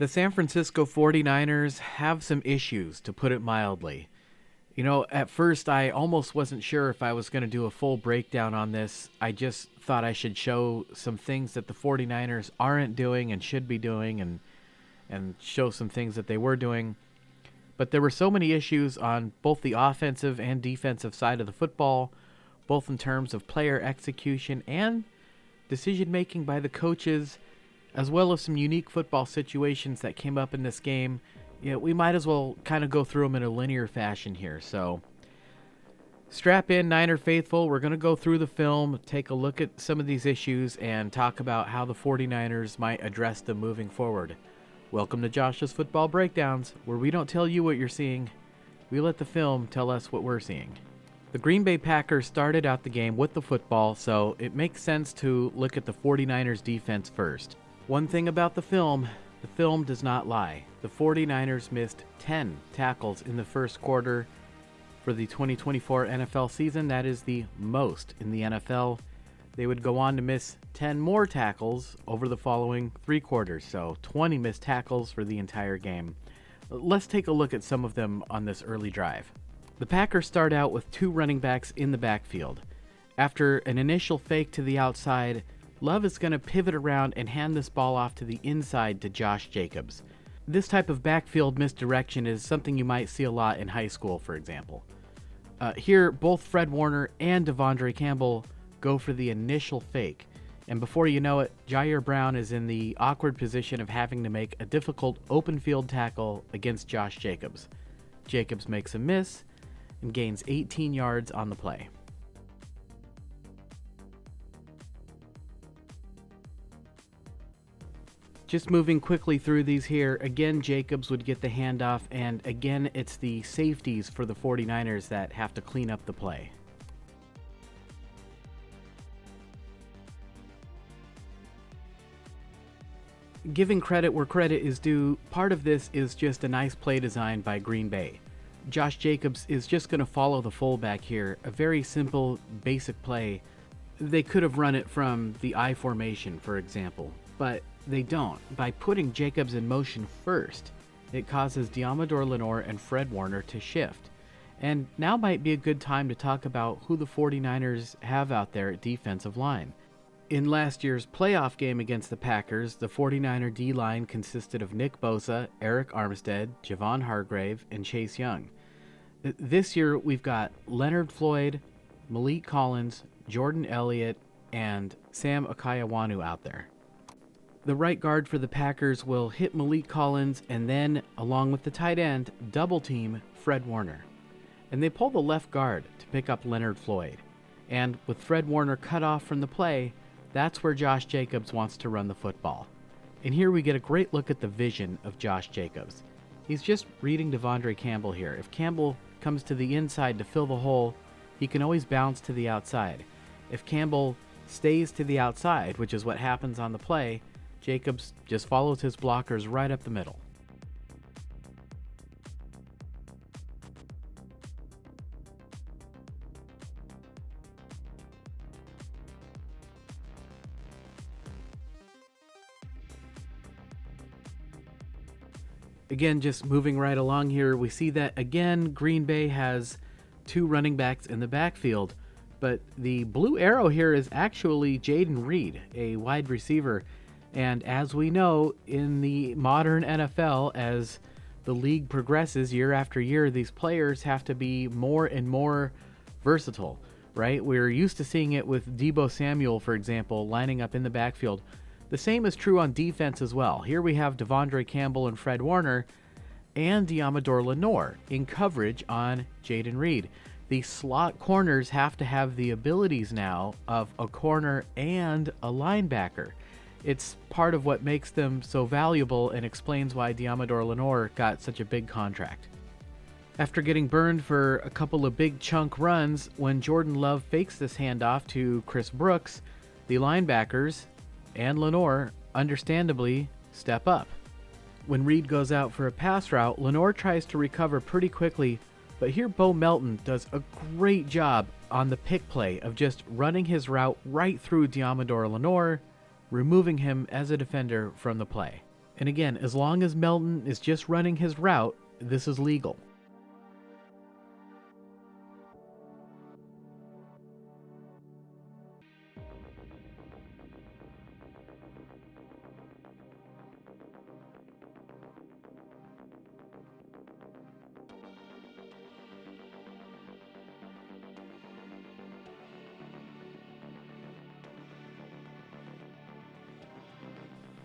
The San Francisco 49ers have some issues, to put it mildly. At first I almost wasn't sure if I was going to do a full breakdown on this. I just thought I should show some things that the 49ers aren't doing and should be doing and show some things that they were doing. But there were so many issues on both the offensive and defensive side of the football, both in terms of player execution and decision-making by the coaches, as well as some unique football situations that came up in this game. We might as well kind of go through them in a linear fashion here. So strap in, Niner faithful. We're going to go through the film, take a look at some of these issues, and talk about how the 49ers might address them moving forward. Welcome to Josh's Football Breakdowns, where we don't tell you what you're seeing. We let the film tell us what we're seeing. The Green Bay Packers started out the game with the football, so it makes sense to look at the 49ers defense first. One thing about the film does not lie. The 49ers missed 10 tackles in the first quarter for the 2024 NFL season. That is the most in the NFL. They would go on to miss 10 more tackles over the following 3 quarters, so 20 missed tackles for the entire game. Let's take a look at some of them on this early drive. The Packers start out with 2 running backs in the backfield. After an initial fake to the outside, Love is going to pivot around and hand this ball off to the inside to Josh Jacobs. This type of backfield misdirection is something you might see a lot in high school, for example. Here, both Fred Warner and Devondre Campbell go for the initial fake, and before you know it, Jair Brown is in the awkward position of having to make a difficult open field tackle against Josh Jacobs. Jacobs makes a miss and gains 18 yards on the play. Just moving quickly through these here, again Jacobs would get the handoff, and again it's the safeties for the 49ers that have to clean up the play. Giving credit where credit is due, part of this is just a nice play design by Green Bay. Josh Jacobs is just going to follow the fullback here, a very simple, basic play. They could have run it from the I formation, for example, but they don't. By putting Jacobs in motion first, it causes Diamador Lenore and Fred Warner to shift. And now might be a good time to talk about who the 49ers have out there at defensive line. In last year's playoff game against the Packers, the 49er D-line consisted of Nick Bosa, Eric Armstead, Javon Hargrave, and Chase Young. This year, we've got Leonard Floyd, Malik Collins, Jordan Elliott, and Sam Okayawanu out there. The right guard for the Packers will hit Malik Collins and then, along with the tight end, double team Fred Warner. And they pull the left guard to pick up Leonard Floyd. And with Fred Warner cut off from the play, that's where Josh Jacobs wants to run the football. And here we get a great look at the vision of Josh Jacobs. He's just reading Devondre Campbell here. If Campbell comes to the inside to fill the hole, he can always bounce to the outside. If Campbell stays to the outside, which is what happens on the play, Jacobs just follows his blockers right up the middle. Again, just moving right along here, we see that again Green Bay has 2 running backs in the backfield, but the blue arrow here is actually Jayden Reed, a wide receiver. And as we know, in the modern NFL, as the league progresses year after year, these players have to be more and more versatile, right? We're used to seeing it with Deebo Samuel, for example, lining up in the backfield. The same is true on defense as well. Here we have Devondre Campbell and Fred Warner and Diamador Lenore in coverage on Jayden Reed. The slot corners have to have the abilities now of a corner and a linebacker. It's part of what makes them so valuable and explains why Diamador Lenore got such a big contract. After getting burned for a couple of big chunk runs, when Jordan Love fakes this handoff to Chris Brooks, the linebackers and Lenore understandably step up. When Reed goes out for a pass route, Lenore tries to recover pretty quickly, but here Bo Melton does a great job on the pick play of just running his route right through Diamador Lenore, removing him as a defender from the play. And again, as long as Melton is just running his route, this is legal.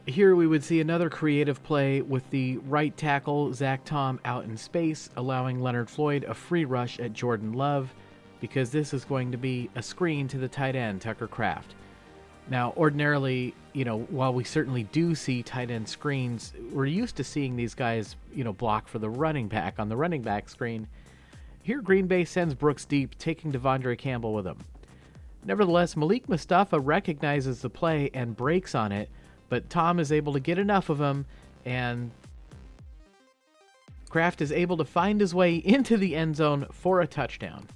Here we would see another creative play with the right tackle, Zach Tom, out in space, allowing Leonard Floyd a free rush at Jordan Love, because this is going to be a screen to the tight end, Tucker Kraft. Now, ordinarily, while we certainly do see tight end screens, we're used to seeing these guys, block for the running back on the running back screen. Here, Green Bay sends Brooks deep, taking Devondre Campbell with him. Nevertheless, Malik Mustafa recognizes the play and breaks on it, but Tom is able to get enough of him, and Kraft is able to find his way into the end zone for a touchdown.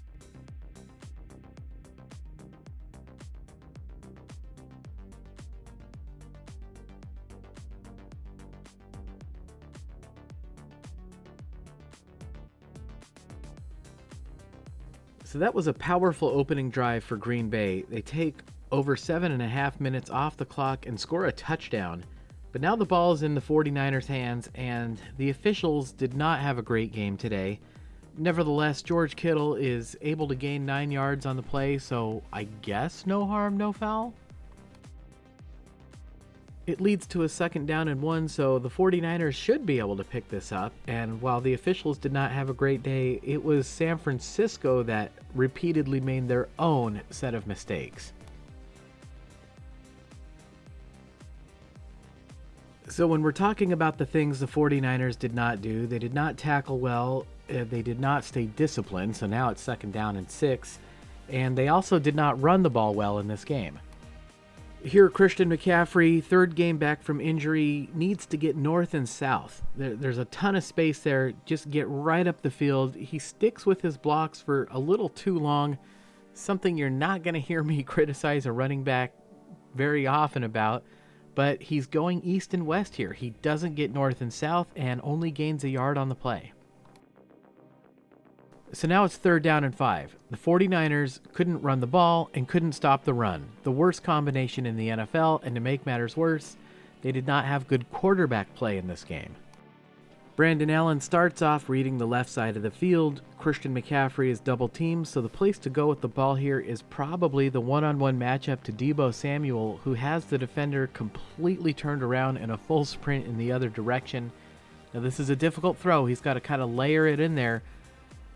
So that was a powerful opening drive for Green Bay. They take over 7.5 minutes off the clock and score a touchdown. But now the ball is in the 49ers' hands, and the officials did not have a great game today. Nevertheless, George Kittle is able to gain 9 yards on the play, so I guess no harm, no foul? It leads to a 2nd down and 1, so the 49ers should be able to pick this up. And while the officials did not have a great day, it was San Francisco that repeatedly made their own set of mistakes. So when we're talking about the things the 49ers did not do, they did not tackle well, they did not stay disciplined, so now it's 2nd down and 6, and they also did not run the ball well in this game. Here, Christian McCaffrey, 3rd game back from injury, needs to get north and south. There's a ton of space there. Just get right up the field. He sticks with his blocks for a little too long, something you're not going to hear me criticize a running back very often about, but he's going east and west here. He doesn't get north and south and only gains a yard on the play. So now it's 3rd down and 5. The 49ers couldn't run the ball and couldn't stop the run. The worst combination in the NFL, and to make matters worse, they did not have good quarterback play in this game. Brandon Allen starts off reading the left side of the field. Christian McCaffrey is double teamed, so the place to go with the ball here is probably the one-on-one matchup to Deebo Samuel, who has the defender completely turned around in a full sprint in the other direction. Now this is a difficult throw. He's got to kind of layer it in there,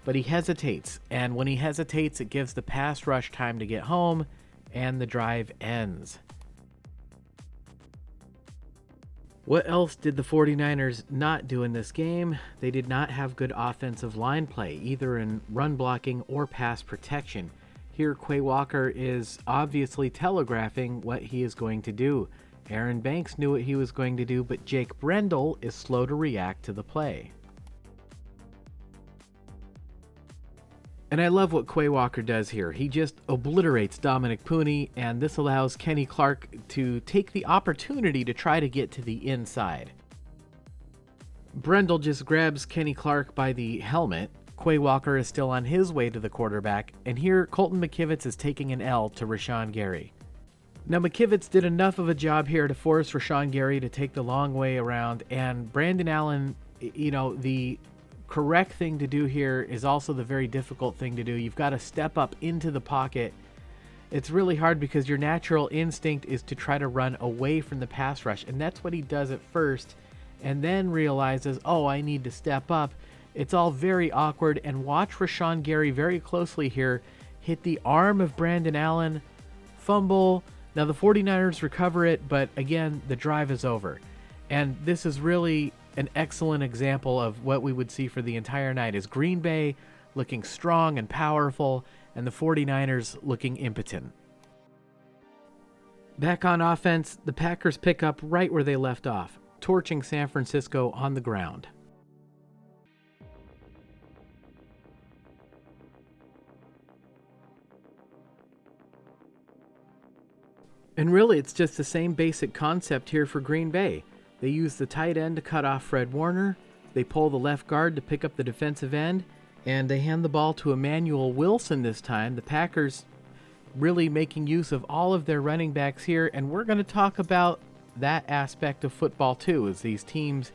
but he hesitates, and when he hesitates, it gives the pass rush time to get home, and the drive ends. What else did the 49ers not do in this game? They did not have good offensive line play, either in run blocking or pass protection. Here, Quay Walker is obviously telegraphing what he is going to do. Aaron Banks knew what he was going to do, but Jake Brendel is slow to react to the play. And I love what Quay Walker does here. He just obliterates Dominic Pooney, and this allows Kenny Clark to take the opportunity to try to get to the inside. Brendel just grabs Kenny Clark by the helmet. Quay Walker is still on his way to the quarterback, and here Colton McKivitz is taking an L to Rashawn Gary. Now McKivitz did enough of a job here to force Rashawn Gary to take the long way around, and Brandon Allen, the correct thing to do here is also the very difficult thing to do. You've got to step up into the pocket. It's really hard because your natural instinct is to try to run away from the pass rush, and that's what he does at first, and then realizes, oh, I need to step up. It's all very awkward, and watch Rashawn Gary very closely here hit the arm of Brandon Allen, fumble. Now the 49ers recover it, but again, the drive is over. And this is really an excellent example of what we would see for the entire night, is Green Bay looking strong and powerful, and the 49ers looking impotent. Back on offense, the Packers pick up right where they left off, torching San Francisco on the ground. And really, it's just the same basic concept here for Green Bay. They use the tight end to cut off Fred Warner. They pull the left guard to pick up the defensive end. And they hand the ball to Emmanuel Wilson this time. The Packers really making use of all of their running backs here. And we're going to talk about that aspect of football too, is these teams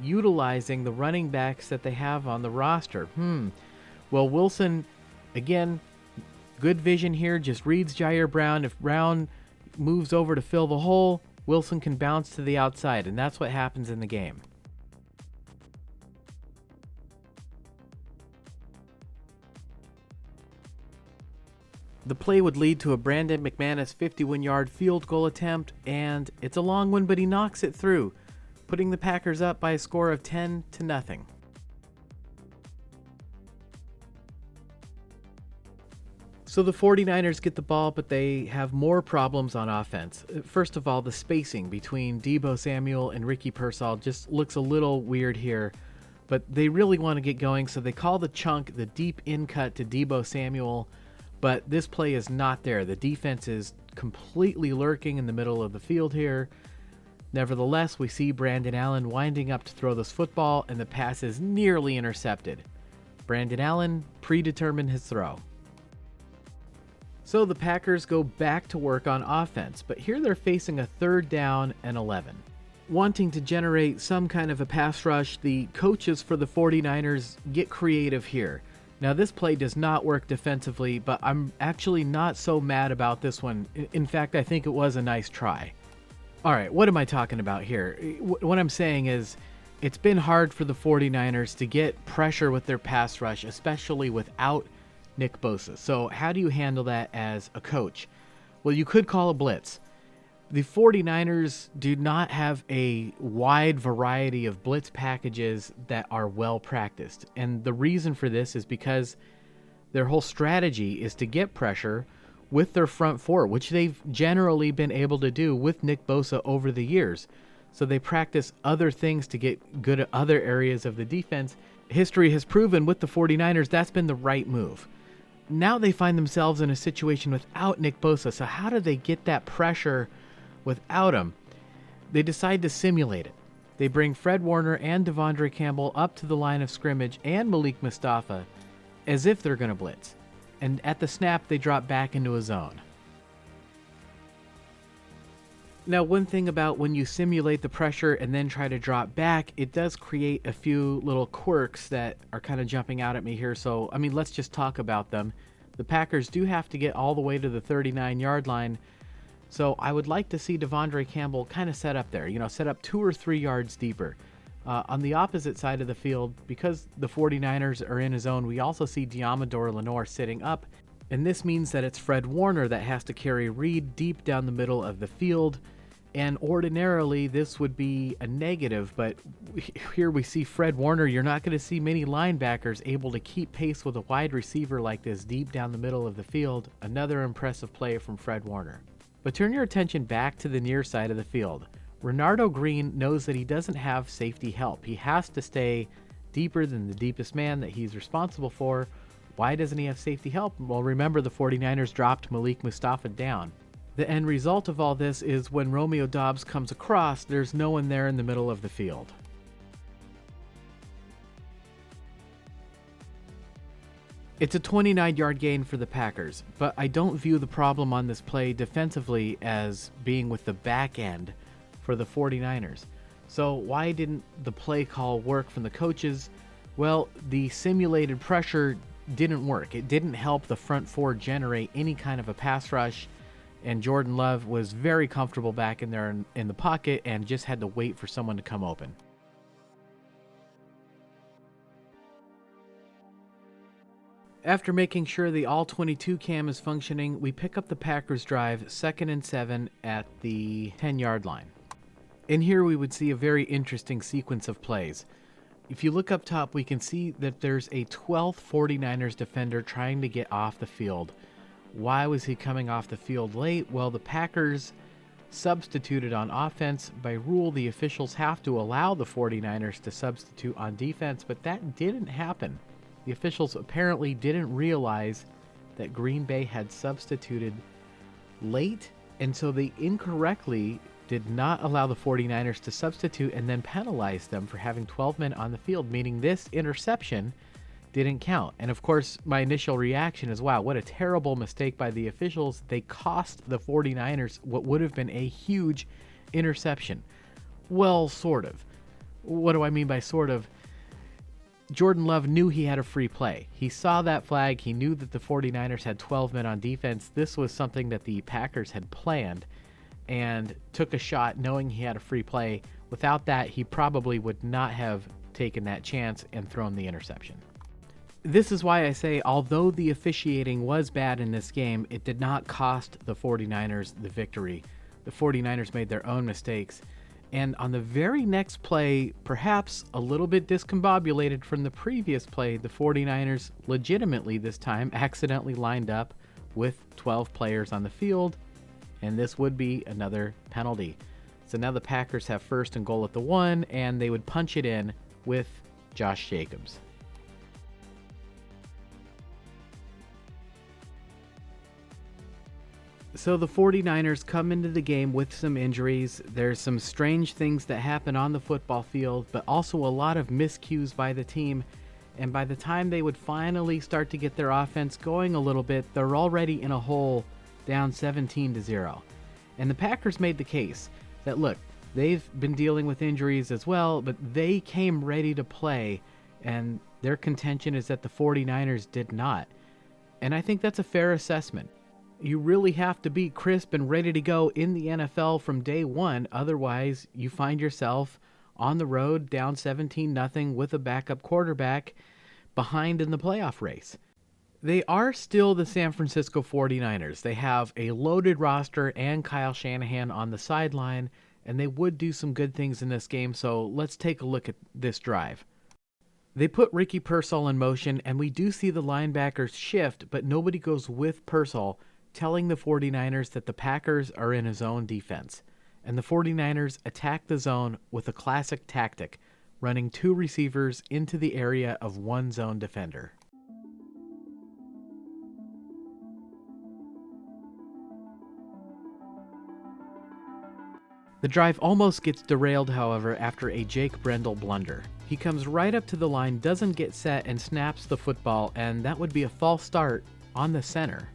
utilizing the running backs that they have on the roster. Well, Wilson, again, good vision here, just reads Jair Brown. If Brown moves over to fill the hole, Wilson can bounce to the outside, and that's what happens in the game. The play would lead to a Brandon McManus 51-yard field goal attempt, and it's a long one, but he knocks it through, putting the Packers up by a score of 10-0. So the 49ers get the ball, but they have more problems on offense. First of all, the spacing between Deebo Samuel and Ricky Pearsall just looks a little weird here, but they really want to get going, so they call the chunk, the deep in cut to Deebo Samuel, but this play is not there. The defense is completely lurking in the middle of the field here. Nevertheless, we see Brandon Allen winding up to throw this football, and the pass is nearly intercepted. Brandon Allen predetermined his throw. So the Packers go back to work on offense, but here they're facing a 3rd down and 11. Wanting to generate some kind of a pass rush, the coaches for the 49ers get creative here. Now this play does not work defensively, but I'm actually not so mad about this one. In fact, I think it was a nice try. All right, what am I talking about here? What I'm saying is it's been hard for the 49ers to get pressure with their pass rush, especially without Nick Bosa. So how do you handle that as a coach? Well, you could call a blitz. The 49ers do not have a wide variety of blitz packages that are well practiced. And the reason for this is because their whole strategy is to get pressure with their front four, which they've generally been able to do with Nick Bosa over the years. So they practice other things to get good at other areas of the defense. History has proven with the 49ers that's been the right move. Now they find themselves in a situation without Nick Bosa. So how do they get that pressure without him? They decide to simulate it. They bring Fred Warner and Devondre Campbell up to the line of scrimmage and Malik Mustafa as if they're going to blitz. And at the snap, they drop back into a zone. Now, one thing about when you simulate the pressure and then try to drop back, it does create a few little quirks that are kind of jumping out at me here. So, I mean, let's just talk about them. The Packers do have to get all the way to the 39-yard line. So I would like to see Devondre Campbell kind of set up there, set up 2 or 3 yards deeper. On the opposite side of the field, because the 49ers are in a zone, we also see Diamador Lenore sitting up. And this means that it's Fred Warner that has to carry Reed deep down the middle of the field. And ordinarily, this would be a negative, but here we see Fred Warner. You're not going to see many linebackers able to keep pace with a wide receiver like this deep down the middle of the field. Another impressive play from Fred Warner. But turn your attention back to the near side of the field. Renardo Green knows that he doesn't have safety help. He has to stay deeper than the deepest man that he's responsible for. Why doesn't he have safety help? Well, remember the 49ers dropped Malik Mustafa down. The end result of all this is when Romeo Doubs comes across, there's no one there in the middle of the field. It's a 29-yard gain for the Packers, but I don't view the problem on this play defensively as being with the back end for the 49ers. So why didn't the play call work from the coaches? Well, the simulated pressure didn't work. It didn't help the front four generate any kind of a pass rush, and Jordan Love was very comfortable back in there in the pocket and just had to wait for someone to come open. After making sure the all-22 cam is functioning, we pick up the Packers drive 2nd and 7 at the 10-yard line. And here we would see a very interesting sequence of plays. If you look up top, we can see that there's a 12th 49ers defender trying to get off the field. Why was he coming off the field late? Well, the Packers substituted on offense. By rule, the officials have to allow the 49ers to substitute on defense, but that didn't happen. The officials apparently didn't realize that Green Bay had substituted late, and so they incorrectly did not allow the 49ers to substitute and then penalize them for having 12 men on the field, meaning this interception didn't count. And of course, my initial reaction is, wow, what a terrible mistake by the officials. They cost the 49ers what would have been a huge interception. Well, sort of. What do I mean by sort of? Jordan Love knew he had a free play. He saw that flag. He knew that the 49ers had 12 men on defense. This was something that the Packers had planned and took a shot knowing he had a free play. Without that, he probably would not have taken that chance and thrown the interception. This is why I say, although the officiating was bad in this game, it did not cost the 49ers the victory. The 49ers made their own mistakes. And on the very next play, perhaps a little bit discombobulated from the previous play, the 49ers legitimately this time accidentally lined up with 12 players on the field, and this would be another penalty. So now the Packers have first and goal at the 1, and they would punch it in with Josh Jacobs. So the 49ers come into the game with some injuries. There's some strange things that happen on the football field, but also a lot of miscues by the team. And by the time they would finally start to get their offense going a little bit, they're already in a hole down 17-0. And the Packers made the case that, look, they've been dealing with injuries as well, but they came ready to play, and their contention is that the 49ers did not. And I think that's a fair assessment. You really have to be crisp and ready to go in the NFL from day one. Otherwise, you find yourself on the road down 17-0 with a backup quarterback behind in the playoff race. They are still the San Francisco 49ers. They have a loaded roster and Kyle Shanahan on the sideline, and they would do some good things in this game. So let's take a look at this drive. They put Ricky Pearsall in motion, and we do see the linebackers shift, but nobody goes with Pearsall, telling the 49ers that the Packers are in a zone defense. And the 49ers attack the zone with a classic tactic, running 2 receivers into the area of 1 zone defender. The drive almost gets derailed, however, after a Jake Brendel blunder. He comes right up to the line, doesn't get set, and snaps the football, and that would be a false start on the center.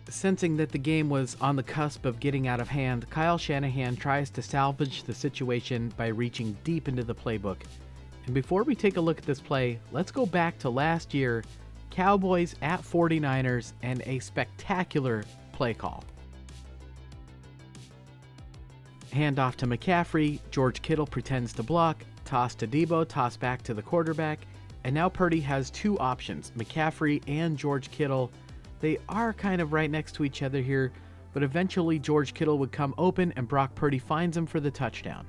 Sensing that the game was on the cusp of getting out of hand, Kyle Shanahan tries to salvage the situation by reaching deep into the playbook. And before we take a look at this play, let's go back to last year, Cowboys at 49ers, and a spectacular play call. Handoff to McCaffrey, George Kittle pretends to block, toss to Debo, toss back to the quarterback, and now Purdy has 2 options, McCaffrey and George Kittle. They are kind of right next to each other here, but eventually George Kittle would come open and Brock Purdy finds him for the touchdown.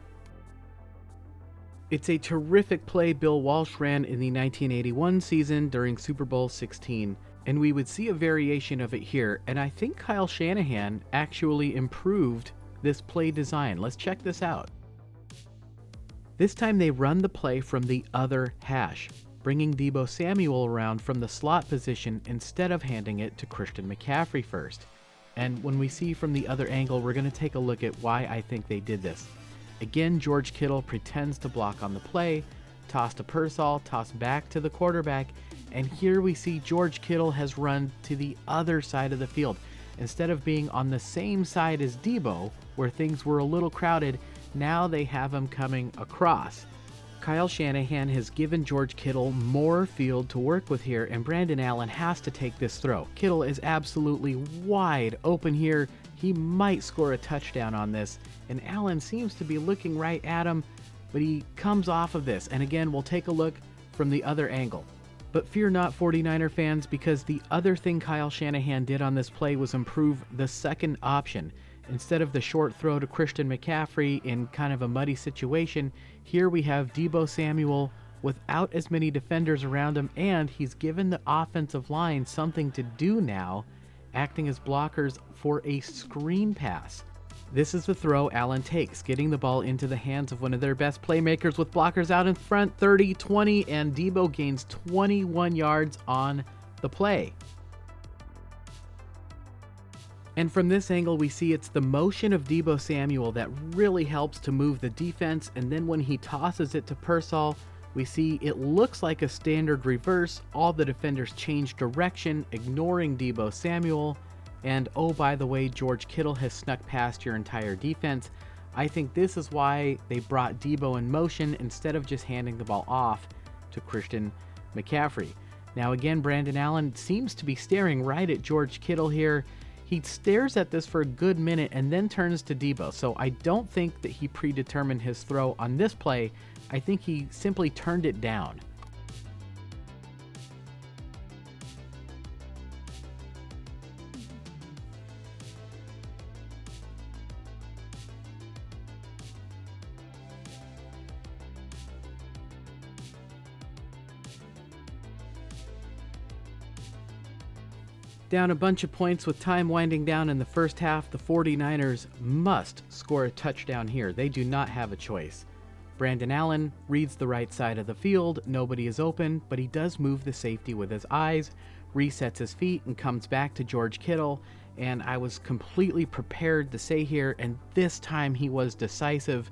It's a terrific play Bill Walsh ran in the 1981 season during Super Bowl 16, and we would see a variation of it here, and I think Kyle Shanahan actually improved this play design. Let's check this out. This time they run the play from the other hash, bringing Debo Samuel around from the slot position instead of handing it to Christian McCaffrey first. And when we see from the other angle, we're going to take a look at why I think they did this. Again, George Kittle pretends to block on the play, toss to Pearsall, toss back to the quarterback, and here we see George Kittle has run to the other side of the field. Instead of being on the same side as Debo, where things were a little crowded, now they have him coming across. Kyle Shanahan has given George Kittle more field to work with here, and Brandon Allen has to take this throw. Kittle is absolutely wide open here. He might score a touchdown on this, and Allen seems to be looking right at him, but he comes off of this. And again, we'll take a look from the other angle. But fear not, 49er fans, because the other thing Kyle Shanahan did on this play was improve the second option. Instead of the short throw to Christian McCaffrey in kind of a muddy situation, here we have Debo Samuel without as many defenders around him, and he's given the offensive line something to do now, acting as blockers for a screen pass. This is the throw Allen takes, getting the ball into the hands of one of their best playmakers with blockers out in front, 30, 20, and Debo gains 21 yards on the play. And from this angle, we see it's the motion of Deebo Samuel that really helps to move the defense. And then when he tosses it to Pearsall, we see it looks like a standard reverse. All the defenders change direction, ignoring Deebo Samuel. And oh, by the way, George Kittle has snuck past your entire defense. I think this is why they brought Deebo in motion instead of just handing the ball off to Christian McCaffrey. Now again, Brandon Allen seems to be staring right at George Kittle here. He stares at this for a good minute and then turns to Deebo. So I don't think that he predetermined his throw on this play. I think he simply turned it down. Down a bunch of points with time winding down in the first half, the 49ers must score a touchdown here. They do not have a choice. Brandon Allen reads the right side of the field. Nobody is open, but he does move the safety with his eyes, resets his feet, and comes back to George Kittle. And I was completely prepared to say here, and this time he was decisive,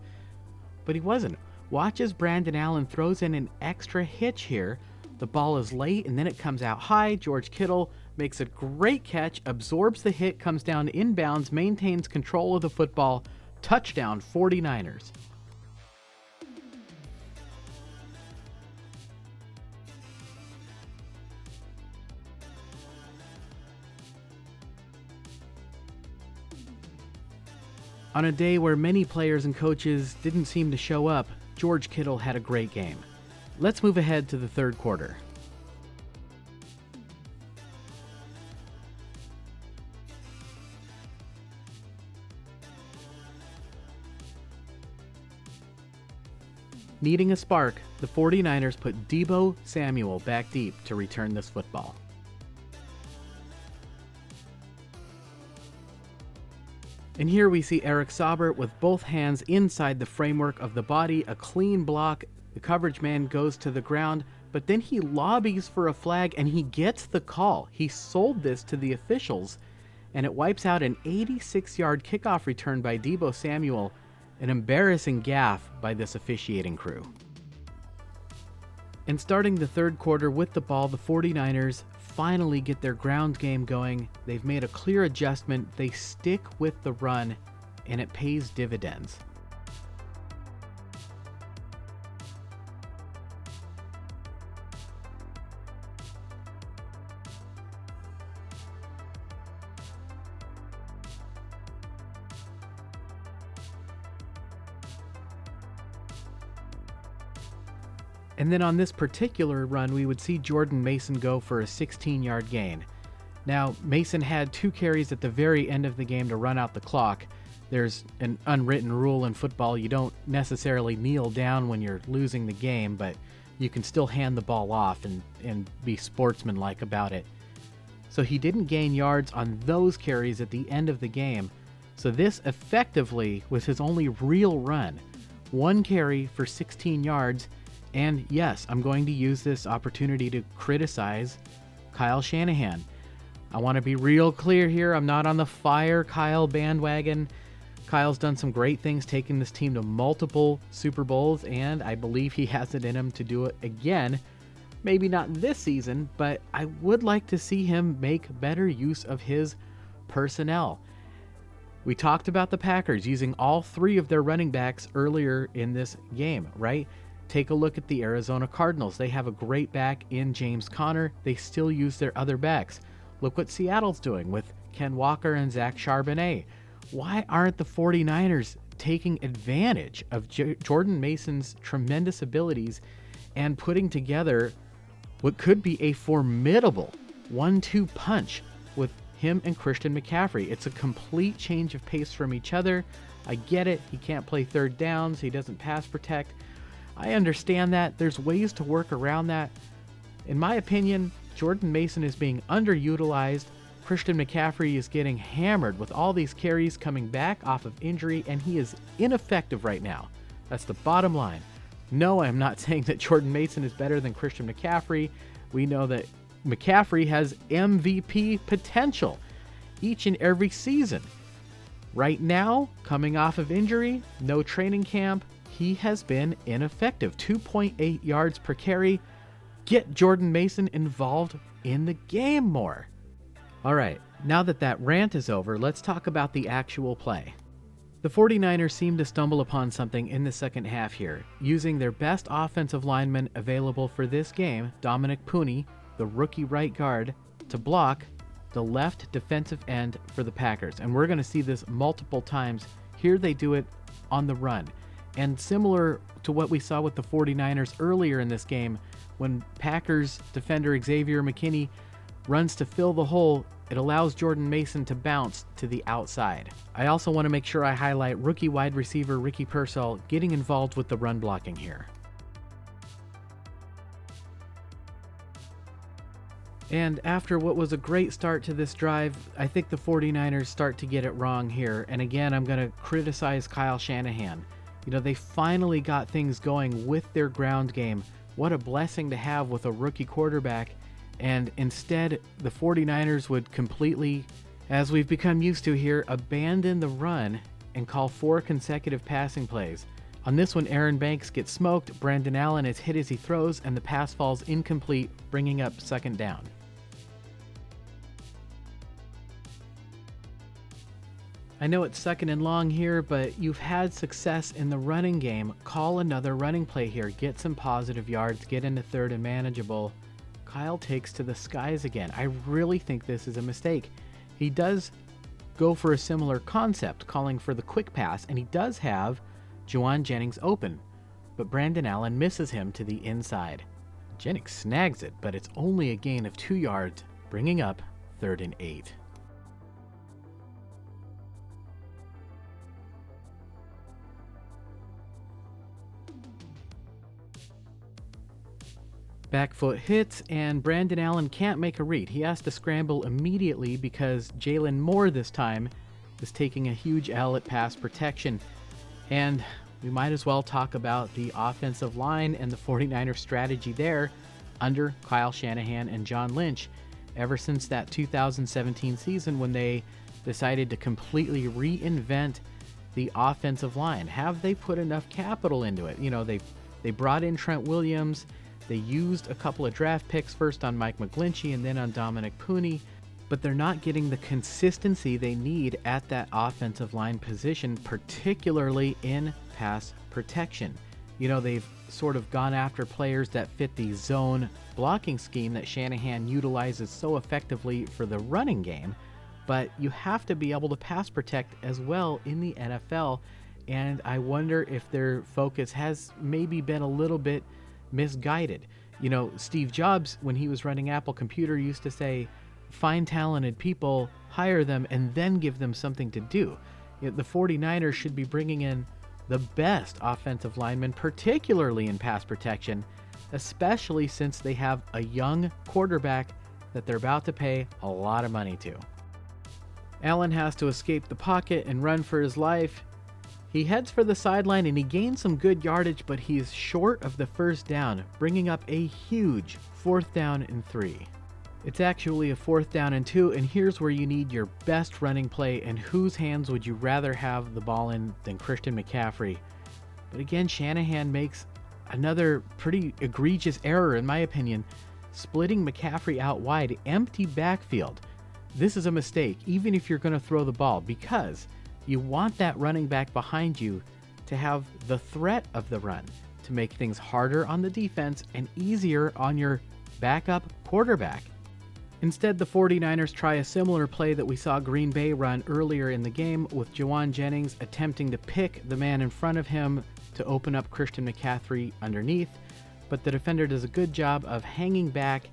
but he wasn't. Watch as Brandon Allen throws in an extra hitch here. The ball is late, and then it comes out high. George Kittle makes a great catch, absorbs the hit, comes down inbounds, maintains control of the football. Touchdown, 49ers. On a day where many players and coaches didn't seem to show up, George Kittle had a great game. Let's move ahead to the third quarter. Needing a spark, the 49ers put Deebo Samuel back deep to return this football. And here we see Eric Saubert with both hands inside the framework of the body, a clean block. The coverage man goes to the ground, but then he lobbies for a flag and he gets the call. He sold this to the officials, and it wipes out an 86-yard kickoff return by Deebo Samuel, an embarrassing gaffe by this officiating crew. And starting the third quarter with the ball, the 49ers finally get their ground game going. They've made a clear adjustment. They stick with the run, and it pays dividends. And then on this particular run, we would see Jordan Mason go for a 16-yard gain. Now, Mason had 2 carries at the very end of the game to run out the clock. There's an unwritten rule in football. You don't necessarily kneel down when you're losing the game, but you can still hand the ball off and be sportsmanlike about it. So he didn't gain yards on those carries at the end of the game. So this effectively was his only real run. 1 carry for 16 yards. And yes, I'm going to use this opportunity to criticize Kyle Shanahan. I want to be real clear here. I'm not on the fire Kyle bandwagon. Kyle's done some great things, taking this team to multiple Super Bowls, and I believe he has it in him to do it again. Maybe not this season, but I would like to see him make better use of his personnel. We talked about the Packers using all 3 of their running backs earlier in this game, right? Take a look at the Arizona Cardinals. They have a great back in James Conner. They still use their other backs. Look what Seattle's doing with Ken Walker and Zach Charbonnet. Why aren't the 49ers taking advantage of Jordan Mason's tremendous abilities and putting together what could be a formidable 1-2 punch with him and Christian McCaffrey? It's a complete change of pace from each other. I get it. He can't play third downs. He doesn't pass protect. I understand that. There's ways to work around that. In my opinion, Jordan Mason is being underutilized. Christian McCaffrey is getting hammered with all these carries coming back off of injury, and he is ineffective right now. That's the bottom line. No, I'm not saying that Jordan Mason is better than Christian McCaffrey. We know that McCaffrey has MVP potential. each and every season. Right now, coming off of injury, no training camp, he has been ineffective. 2.8 yards per carry. Get Jordan Mason involved in the game more. All right, now that rant is over, let's talk about the actual play. The 49ers seem to stumble upon something in the second half here, using their best offensive lineman available for this game, Dominic Pooney, the rookie right guard, to block the left defensive end for the Packers. And we're going to see this multiple times. Here they do it on the run. And similar to what we saw with the 49ers earlier in this game, when Packers defender Xavier McKinney runs to fill the hole, it allows Jordan Mason to bounce to the outside. I also want to make sure I highlight rookie wide receiver Ricky Pearsall getting involved with the run blocking here. And after what was a great start to this drive, I think the 49ers start to get it wrong here. And again, I'm going to criticize Kyle Shanahan. You know, they finally got things going with their ground game. What a blessing to have with a rookie quarterback. And instead, the 49ers would completely, as we've become used to here, abandon the run and call 4 consecutive passing plays. On this one, Aaron Banks gets smoked, Brandon Allen is hit as he throws, and the pass falls incomplete, bringing up second down. I know it's second and long here, but you've had success in the running game. Call another running play here. Get some positive yards. Get into third and manageable. Kyle takes to the skies again. I really think this is a mistake. He does go for a similar concept, calling for the quick pass, and he does have Juwan Jennings open, but Brandon Allen misses him to the inside. Jennings snags it, but it's only a gain of 2 yards, bringing up 3rd and 8. Back foot hits, and Brandon Allen can't make a read. He has to scramble immediately because Jalen Moore this time is taking a huge L at pass protection. And we might as well talk about the offensive line and the 49ers strategy there under Kyle Shanahan and John Lynch. Ever since that 2017 season when they decided to completely reinvent the offensive line, have they put enough capital into it? You know, they brought in Trent Williams. They used a couple of draft picks, first on Mike McGlinchey and then on Dominic Pooney, but they're not getting the consistency they need at that offensive line position, particularly in pass protection. You know, they've sort of gone after players that fit the zone blocking scheme that Shanahan utilizes so effectively for the running game, but you have to be able to pass protect as well in the NFL, and I wonder if their focus has maybe been a little bit misguided. You know, Steve Jobs, when he was running Apple Computer, used to say, find talented people, hire them, and then give them something to do. You know, the 49ers should be bringing in the best offensive linemen, particularly in pass protection, especially since they have a young quarterback that they're about to pay a lot of money to. Allen has to escape the pocket and run for his life. He heads for the sideline and he gains some good yardage, but he is short of the first down, bringing up a huge 4th down and 3. It's actually a 4th down and 2, and here's where you need your best running play, and whose hands would you rather have the ball in than Christian McCaffrey? But again, Shanahan makes another pretty egregious error, in my opinion, splitting McCaffrey out wide, empty backfield. This is a mistake, even if you're going to throw the ball, because you want that running back behind you to have the threat of the run, to make things harder on the defense and easier on your backup quarterback. Instead, the 49ers try a similar play that we saw Green Bay run earlier in the game, with Juwan Jennings attempting to pick the man in front of him to open up Christian McCaffrey underneath, but the defender does a good job of hanging back,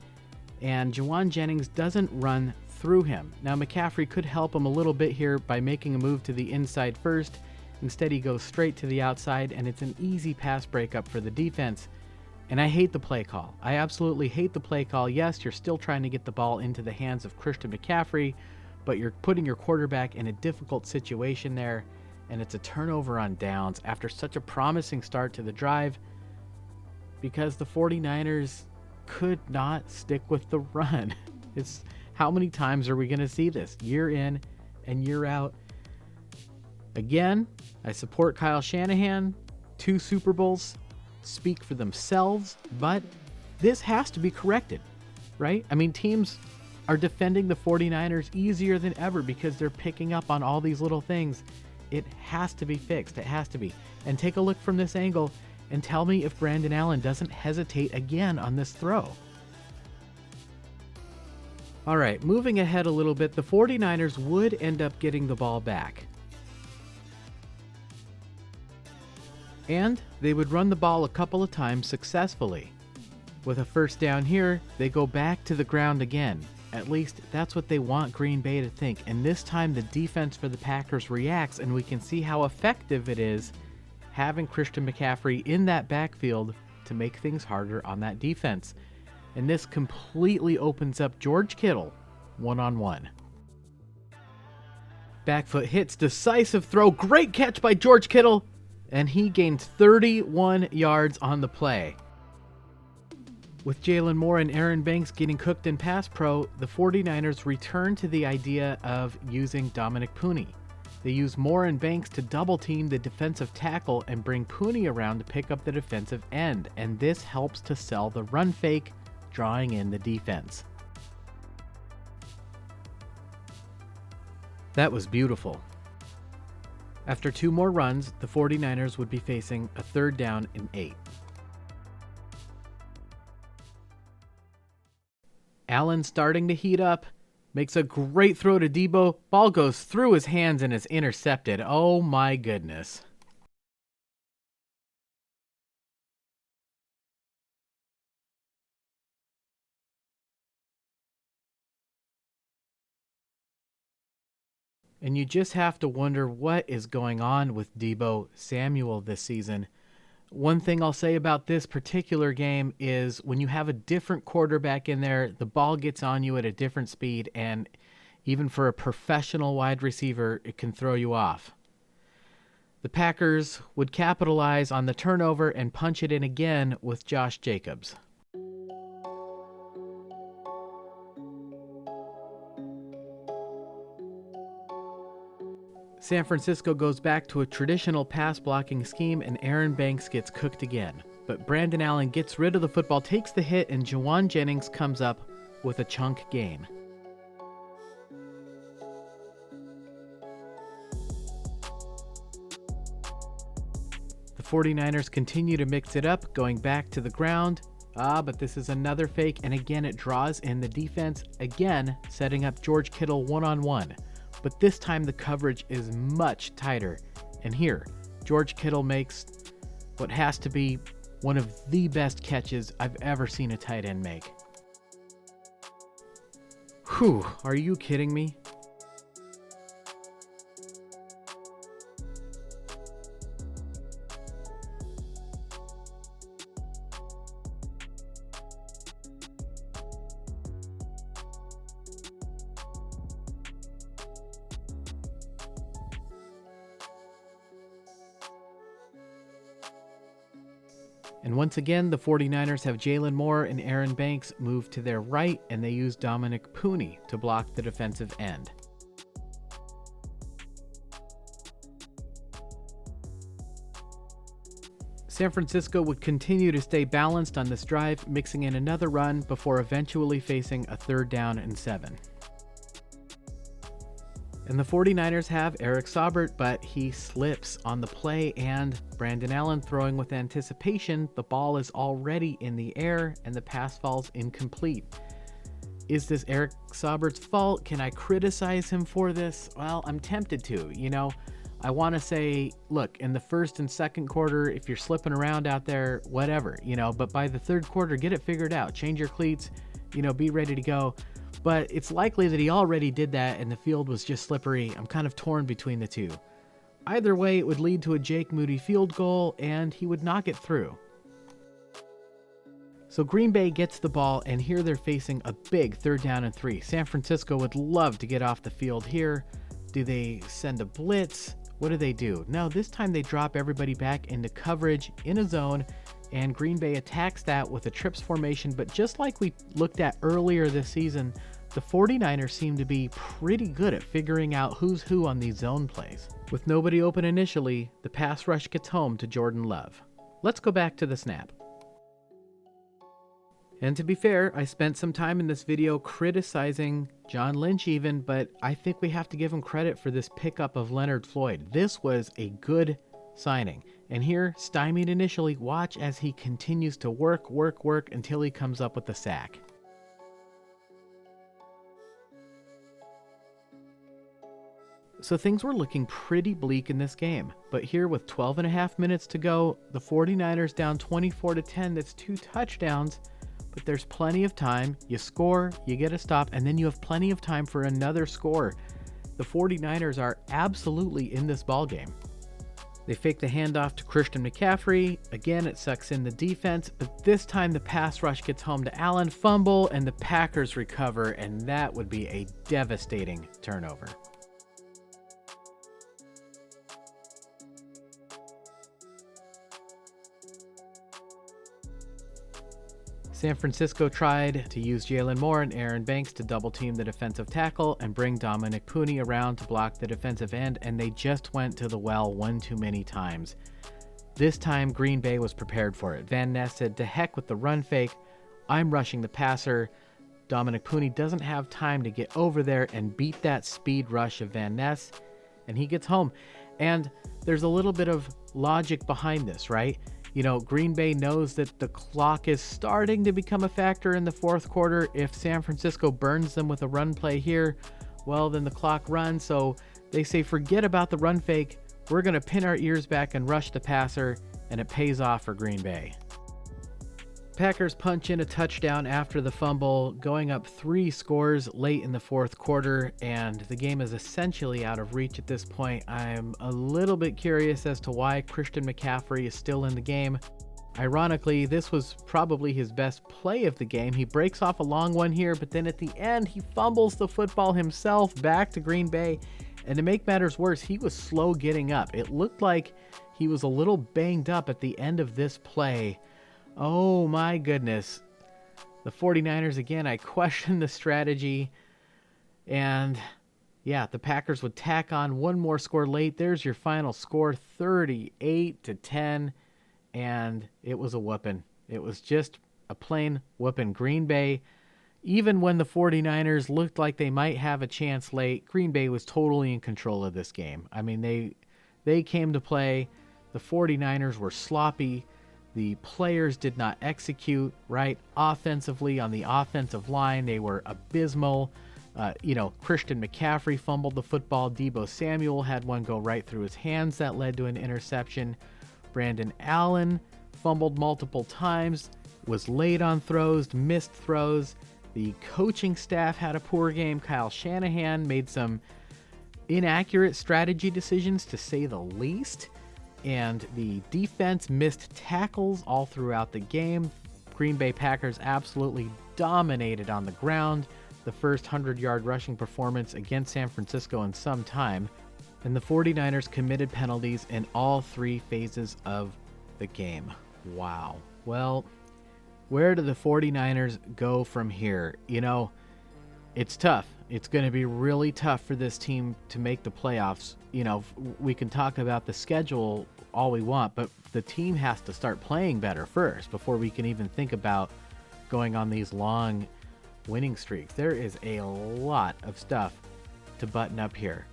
and Juwan Jennings doesn't run through him. Now, McCaffrey could help him a little bit here by making a move to the inside first. Instead, he goes straight to the outside, and it's an easy pass breakup for the defense. And I hate the play call. I absolutely hate the play call. Yes, you're still trying to get the ball into the hands of Christian McCaffrey, but you're putting your quarterback in a difficult situation there, and it's a turnover on downs after such a promising start to the drive because the 49ers could not stick with the run. How many times are we going to see this year in and year out? Again, I support Kyle Shanahan. 2 Super Bowls speak for themselves, but this has to be corrected, right? I mean, teams are defending the 49ers easier than ever because they're picking up on all these little things. It has to be fixed. It has to be. And take a look from this angle and tell me if Brandon Allen doesn't hesitate again on this throw. All right, moving ahead a little bit, the 49ers would end up getting the ball back. And they would run the ball a couple of times successfully. With a first down here, they go back to the ground again. At least that's what they want Green Bay to think. And this time the defense for the Packers reacts, and we can see how effective it is having Christian McCaffrey in that backfield to make things harder on that defense. And this completely opens up George Kittle one-on-one. Back foot hits, decisive throw, great catch by George Kittle, and he gains 31 yards on the play. With Jalen Moore and Aaron Banks getting cooked in pass pro, the 49ers return to the idea of using Dominic Pooney. They use Moore and Banks to double team the defensive tackle and bring Pooney around to pick up the defensive end, and this helps to sell the run fake, drawing in the defense. That was beautiful. After 2 more runs, the 49ers would be facing a 3rd down and 8. Allen starting to heat up, makes a great throw to Debo. Ball goes through his hands and is intercepted. Oh my goodness. And you just have to wonder what is going on with Debo Samuel this season. One thing I'll say about this particular game is when you have a different quarterback in there, the ball gets on you at a different speed, and even for a professional wide receiver, it can throw you off. The Packers would capitalize on the turnover and punch it in again with Josh Jacobs. San Francisco goes back to a traditional pass blocking scheme, and Aaron Banks gets cooked again. But Brandon Allen gets rid of the football, takes the hit, and Juwan Jennings comes up with a chunk gain. The 49ers continue to mix it up, going back to the ground. But this is another fake, and again it draws in the defense, again setting up George Kittle one-on-one. But this time the coverage is much tighter. And here, George Kittle makes what has to be one of the best catches I've ever seen a tight end make. Whew, are you kidding me? And once again, the 49ers have Jalen Moore and Aaron Banks move to their right, and they use Dominic Pooney to block the defensive end. San Francisco would continue to stay balanced on this drive, mixing in another run before eventually facing a 3rd down and 7. And the 49ers have Eric Saubert, but he slips on the play, and Brandon Allen throwing with anticipation. The ball is already in the air, and the pass falls incomplete. Is this Eric Saubert's fault? Can I criticize him for this? Well, I'm tempted to. I want to say, look, in the first and second quarter, if you're slipping around out there, whatever, but by the 3rd quarter, get it figured out. Change your cleats, be ready to go. But it's likely that he already did that and the field was just slippery. I'm kind of torn between the two. Either way, it would lead to a Jake Moody field goal, and he would knock it through. So Green Bay gets the ball, and here they're facing a big 3rd down and 3. San Francisco would love to get off the field here. Do they send a blitz? What do they do? No, this time they drop everybody back into coverage in a zone, and Green Bay attacks that with a trips formation. But just like we looked at earlier this season, the 49ers seem to be pretty good at figuring out who's who on these zone plays. With nobody open initially, the pass rush gets home to Jordan Love. Let's go back to the snap. And to be fair, I spent some time in this video criticizing John Lynch even, but I think we have to give him credit for this pickup of Leonard Floyd. This was a good signing. And here, stymied initially, watch as he continues to work until he comes up with the sack. So things were looking pretty bleak in this game, but here with 12.5 minutes to go, the 49ers down 24-10, that's 2 touchdowns, but there's plenty of time. You score, you get a stop, and then you have plenty of time for another score. The 49ers are absolutely in this ballgame. They fake the handoff to Christian McCaffrey. Again, it sucks in the defense, but this time the pass rush gets home to Allen, fumble, and the Packers recover, and that would be a devastating turnover. San Francisco tried to use Jalen Moore and Aaron Banks to double team the defensive tackle and bring Dominic Pooney around to block the defensive end, and they just went to the well one too many times. This time Green Bay was prepared for it. Van Ness said, "To heck with the run fake, I'm rushing the passer." Dominic Pooney doesn't have time to get over there and beat that speed rush of Van Ness, and he gets home. And there's a little bit of logic behind this, right? You know, Green Bay knows that the clock is starting to become a factor in the fourth quarter. If San Francisco burns them with a run play here, well, then the clock runs. So they say, forget about the run fake. We're going to pin our ears back and rush the passer, and it pays off for Green Bay. Packers punch in a touchdown after the fumble, going up 3 scores late in the fourth quarter, and the game is essentially out of reach at this point. I'm a little bit curious as to why Christian McCaffrey is still in the game. Ironically, this was probably his best play of the game. He breaks off a long one here, but then at the end, he fumbles the football himself back to Green Bay. And to make matters worse, he was slow getting up. It looked like he was a little banged up at the end of this play. Oh my goodness. The 49ers, again, I question the strategy. And yeah, the Packers would tack on one more score late. There's your final score, 38-10. And it was a whooping. It was just a plain whooping. Green Bay, even when the 49ers looked like they might have a chance late, Green Bay was totally in control of this game. I mean, they came to play. The 49ers were sloppy. The players did not execute, right? Offensively, on the offensive line, they were abysmal. Christian McCaffrey fumbled the football. Deebo Samuel had one go right through his hands that led to an interception. Brandon Allen fumbled multiple times, was late on throws, missed throws. The coaching staff had a poor game. Kyle Shanahan made some inaccurate strategy decisions, to say the least. And the defense missed tackles all throughout the game. Green Bay Packers absolutely dominated on the ground. The first 100-yard rushing performance against San Francisco in some time. And the 49ers committed penalties in all 3 phases of the game. Wow. Well, where do the 49ers go from here? You know, it's tough. It's going to be really tough for this team to make the playoffs. You know, we can talk about the schedule all we want, but the team has to start playing better first before we can even think about going on these long winning streaks. There is a lot of stuff to button up here.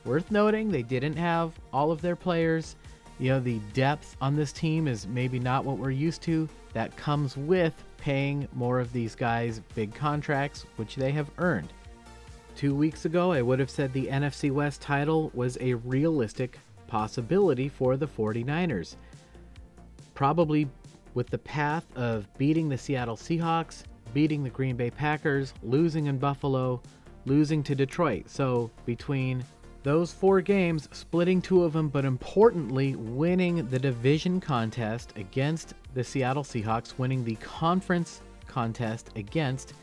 Worth noting, they didn't have all of their players. You know, the depth on this team is maybe not what we're used to. That comes with paying more of these guys big contracts, which they have earned. 2 weeks ago, I would have said the NFC West title was a realistic possibility for the 49ers. Probably with the path of beating the Seattle Seahawks, beating the Green Bay Packers, losing in Buffalo, losing to Detroit. So between those 4 games, splitting 2 of them, but importantly, winning the division contest against the Seattle Seahawks, winning the conference contest against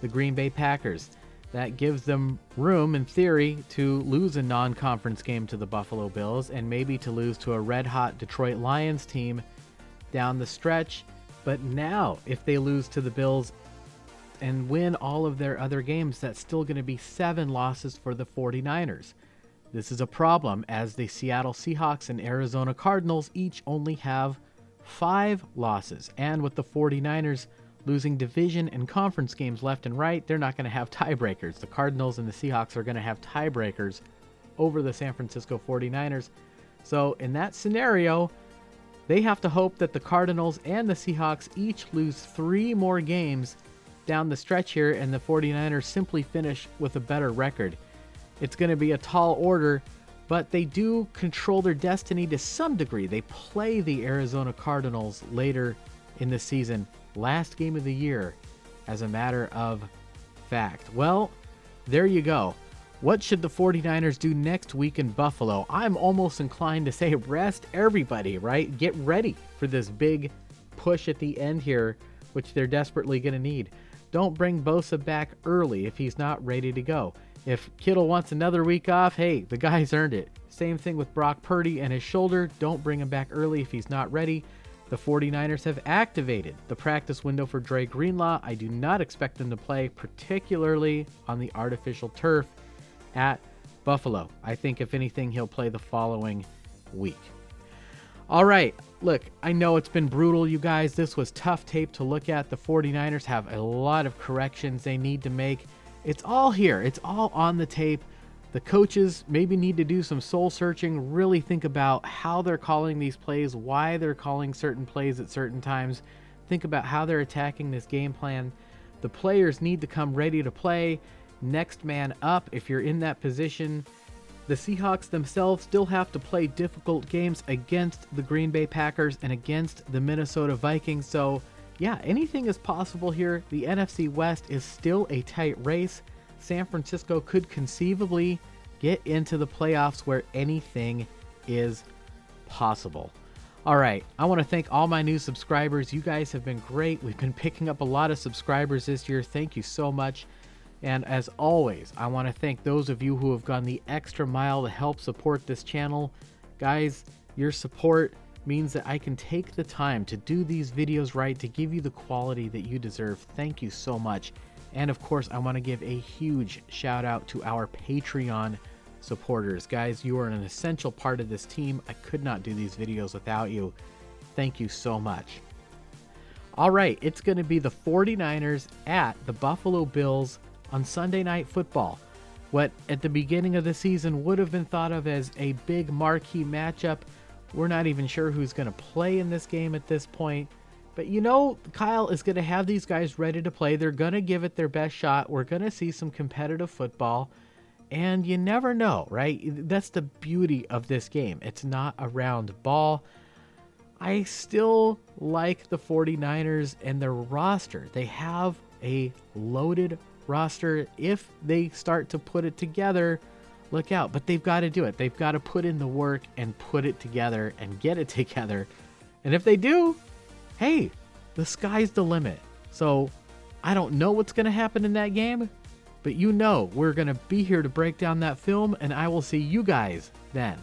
the Green Bay Packers. That gives them room, in theory, to lose a non-conference game to the Buffalo Bills and maybe to lose to a red-hot Detroit Lions team down the stretch. But now, if they lose to the Bills, and win all of their other games, that's still going to be 7 losses for the 49ers. This is a problem, as the Seattle Seahawks and Arizona Cardinals each only have 5 losses. And with the 49ers losing division and conference games left and right, they're not going to have tiebreakers. The Cardinals and the Seahawks are going to have tiebreakers over the San Francisco 49ers. So in that scenario, they have to hope that the Cardinals and the Seahawks each lose 3 more games down the stretch here, and the 49ers simply finish with a better record. It's going to be a tall order, but they do control their destiny to some degree. They play the Arizona Cardinals later in the season, last game of the year, as a matter of fact. Well, there you go. What should the 49ers do next week in Buffalo? I'm almost inclined to say rest everybody, right? Get ready for this big push at the end here, which they're desperately going to need. Don't bring Bosa back early if he's not ready to go. If Kittle wants another week off, hey, the guy's earned it. Same thing with Brock Purdy and his shoulder. Don't bring him back early if he's not ready. The 49ers have activated the practice window for Dre Greenlaw. I do not expect him to play, particularly on the artificial turf at Buffalo. I think if anything, he'll play the following week. All right, look, I know it's been brutal, you guys. This was tough tape to look at. The 49ers have a lot of corrections they need to make. It's all here. It's all on the tape. The coaches maybe need to do some soul searching, really think about how they're calling these plays, why they're calling certain plays at certain times. Think about how they're attacking this game plan. The players need to come ready to play. Next man up if you're in that position. The Seahawks themselves still have to play difficult games against the Green Bay Packers and against the Minnesota Vikings. So yeah, anything is possible here. The NFC West is still a tight race. San Francisco could conceivably get into the playoffs where anything is possible. All right, I want to thank all my new subscribers. You guys have been great. We've been picking up a lot of subscribers this year. Thank you so much. And as always, I want to thank those of you who have gone the extra mile to help support this channel. Guys, your support means that I can take the time to do these videos right, to give you the quality that you deserve. Thank you so much. And of course, I want to give a huge shout out to our Patreon supporters. Guys, you are an essential part of this team. I could not do these videos without you. Thank you so much. All right, it's going to be the 49ers at the Buffalo Bills on Sunday Night Football. What at the beginning of the season would have been thought of as a big marquee matchup. We're not even sure who's going to play in this game at this point. But you know, Kyle is going to have these guys ready to play. They're going to give it their best shot. We're going to see some competitive football. And you never know, right? That's the beauty of this game. It's not a round ball. I still like the 49ers and their roster. They have a loaded roster. If they start to put it together, look out. But they've got to do it. They've got to put in the work and put it together and get it together. And if they do, hey, the sky's the limit. So I don't know what's going to happen in that game, but you know we're going to be here to break down that film, and I will see you guys then.